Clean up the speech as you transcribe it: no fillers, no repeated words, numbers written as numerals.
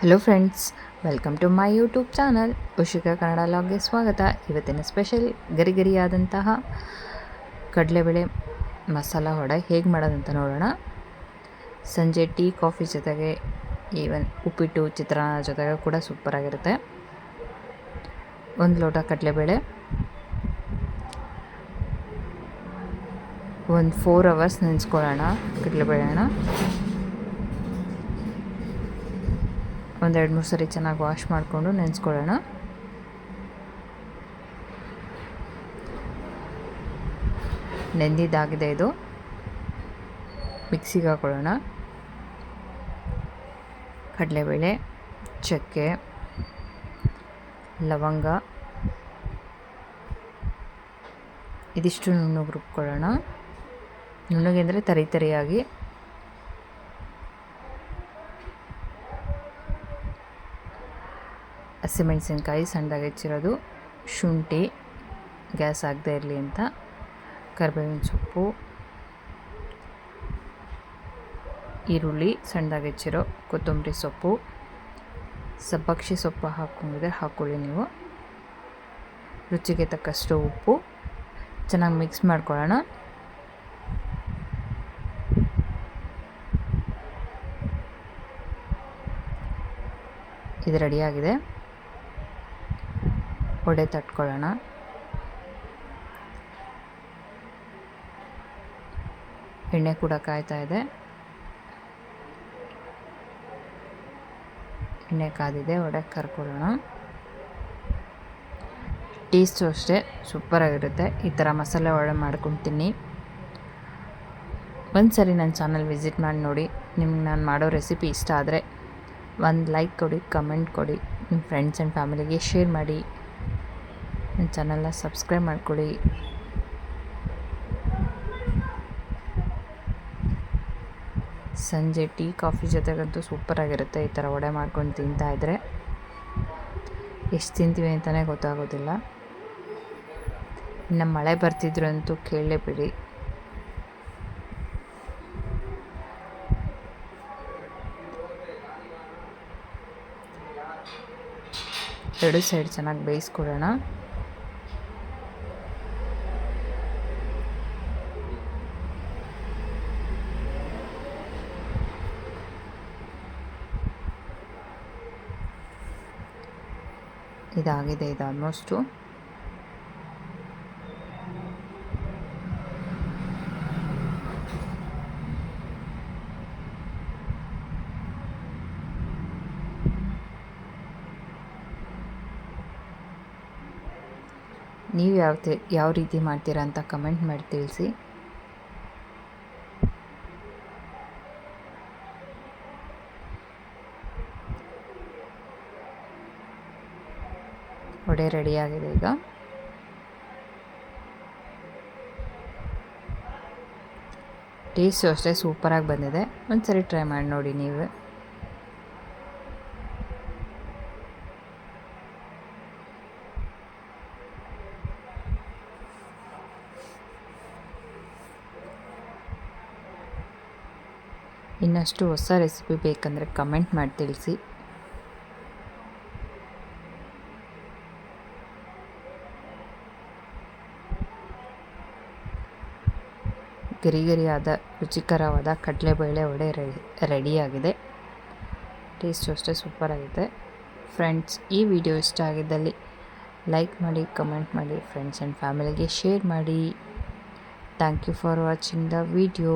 Hello friends, welcome to my YouTube channel. Ushika Kannada ಲಾಗ್ಗೆ ಸ್ವಾಗತ. ಇವತ್ತಿನ ಸ್ಪೆಷಲ್ ಗರಿಗರಿಯಾದಂತಹ ಕಡಲೆಬೇಳೆ ಮಸಾಲ ವಡೆ ಹೇಗೆ ಮಾಡೋದಂತ ನೋಡೋಣ. ಸಂಜೆ ಟೀ ಕಾಫಿ ಜೊತೆಗೆ, ಈವನ್ ಉಪ್ಪಿಟ್ಟು ಚಿತ್ರಾನ್ನ ಜೊತೆಗೆ ಕೂಡ ಸೂಪರಾಗಿರುತ್ತೆ. 1 ಲೋಟ ಕಡಲೆಬೇಳೆ, 4 ಅವರ್ಸ್ ನೆನೆಸ್ಕೊಳ್ಳೋಣ. ಕಡಲೆಬೇಳೆನ ಒಂದು 2-3 ಸರಿ ಚೆನ್ನಾಗಿ ವಾಶ್ ಮಾಡಿಕೊಂಡು ನೆನೆಸ್ಕೊಳ್ಳೋಣ. ನೆಂದಿದ್ದಾಗಿದೆ. ಇದು ಮಿಕ್ಸಿಗೆ ಹಾಕೊಳ್ಳೋಣ. ಕಡಲೆಬೇಳೆ, ಚಕ್ಕೆ, ಲವಂಗ ಇದಿಷ್ಟು ನುಣ್ಣಗೆ ರುಬ್ಕೊಳ್ಳೋಣ. ನುಣ್ಣಗೆ ಅಂದರೆ ತರಿಯಾಗಿ. ಹಸಿಮೆಣಸಿನ್ಕಾಯಿ ಸಣ್ಣದಾಗಿ ಹೆಚ್ಚಿರೋದು, ಶುಂಠಿ ಗ್ಯಾಸ್ ಆಗದೆ ಇರಲಿ ಅಂತ, ಕರಿಬೇವಿನ ಸೊಪ್ಪು, ಈರುಳ್ಳಿ ಸಣ್ಣದಾಗಿ ಹೆಚ್ಚಿರೋ, ಕೊತ್ತಂಬರಿ ಸೊಪ್ಪು, ಸಬ್ಬಕ್ಕಿ ಸೊಪ್ಪು ಹಾಕ್ಕೊಂಡಿದ್ರೆ ಹಾಕ್ಕೊಳ್ಳಿ ನೀವು. ರುಚಿಗೆ ತಕ್ಕಷ್ಟು ಉಪ್ಪು. ಚೆನ್ನಾಗಿ ಮಿಕ್ಸ್ ಮಾಡ್ಕೊಳ್ಳೋಣ. ಇದು ರೆಡಿಯಾಗಿದೆ. ವಡೆ ತಟ್ಕೊಳ್ಳೋಣ. ಎಣ್ಣೆ ಕೂಡ ಕಾಯ್ತಾ ಇದೆ. ಎಣ್ಣೆ ಕಾದಿದೆ. ವಡೆ ಕರ್ಕೊಳ್ಳೋಣ. ಟೇಸ್ಟು ಅಷ್ಟೇ ಸೂಪರಾಗಿರುತ್ತೆ. ಈ ಥರ ಮಸಾಲೆ ವಡೆ ಮಾಡ್ಕೊಂಡು ತಿನ್ನಿ. ಒಂದು ಸರಿ ನನ್ನ ಚಾನಲ್ ವಿಸಿಟ್ ಮಾಡಿ ನೋಡಿ. ನಿಮ್ಗೆ ನಾನು ಮಾಡೋ ರೆಸಿಪಿ ಇಷ್ಟ ಆದರೆ ಒಂದು ಲೈಕ್ ಕೊಡಿ, ಕಮೆಂಟ್ ಕೊಡಿ, ನಿಮ್ಮ ಫ್ರೆಂಡ್ಸ್ ಆ್ಯಂಡ್ ಫ್ಯಾಮಿಲಿಗೆ ಶೇರ್ ಮಾಡಿ. ನನ್ನ ಚಾನಲ್ನ ಸಬ್ಸ್ಕ್ರೈಬ್ ಮಾಡ್ಕೊಳ್ಳಿ. ಸಂಜೆ ಟೀ ಕಾಫಿ ಜೊತೆಗಂತೂ ಸೂಪರಾಗಿರುತ್ತೆ. ಈ ಥರ ವಡೆ ಮಾಡ್ಕೊಂಡು ತಿಂತಾಯಿದ್ರೆ ಎಷ್ಟು ತಿಂತೀವಿ ಅಂತಲೇ ಗೊತ್ತಾಗೋದಿಲ್ಲ. ಇನ್ನು ಮಳೆ ಬರ್ತಿದ್ರು ಅಂತೂ ಕೇಳಲೇಬೇಡಿ. ಎರಡು ಸೈಡ್ ಚೆನ್ನಾಗಿ ಬೇಯಿಸ್ಕೊಳ್ಳೋಣ. ಇದಾಗಿದೆ. ಇದು ಆಲ್ಮೋಸ್ಟು. ನೀವು ಯಾವ ರೀತಿ ಮಾಡ್ತೀರಾ ಅಂತ ಕಮೆಂಟ್ ಮಾಡಿ ತಿಳಿಸಿ. ವಡೆ ರೆಡಿಯಾಗಿದೆ. ಈಗ ಟೇಸ್ಟು ಅಷ್ಟೇ ಸೂಪರಾಗಿ ಬಂದಿದೆ. ಒಂದು ಸರಿ ಟ್ರೈ ಮಾಡಿ ನೋಡಿ ನೀವು. ಇನ್ನಷ್ಟು ಹೊಸ ರೆಸಿಪಿ ಬೇಕಂದರೆ ಕಮೆಂಟ್ ಮಾಡಿ ತಿಳಿಸಿ. ಗರಿಗರಿಯಾದ ರುಚಿಕರವಾದ ಕಡಲೆಬೇಳೆ ವಡೆ ರೆಡಿಯಾಗಿದೆ. ಟೇಸ್ಟು ಅಷ್ಟೇ ಸೂಪರಾಗಿದೆ. ಫ್ರೆಂಡ್ಸ್, ಈ ವಿಡಿಯೋ ಇಷ್ಟ ಆಗಿದ್ದಲ್ಲಿ ಲೈಕ್ ಮಾಡಿ, ಕಮೆಂಟ್ ಮಾಡಿ, ಫ್ರೆಂಡ್ಸ್ ಆ್ಯಂಡ್ ಫ್ಯಾಮಿಲಿಗೆ ಶೇರ್ ಮಾಡಿ. Thank you for watching the video.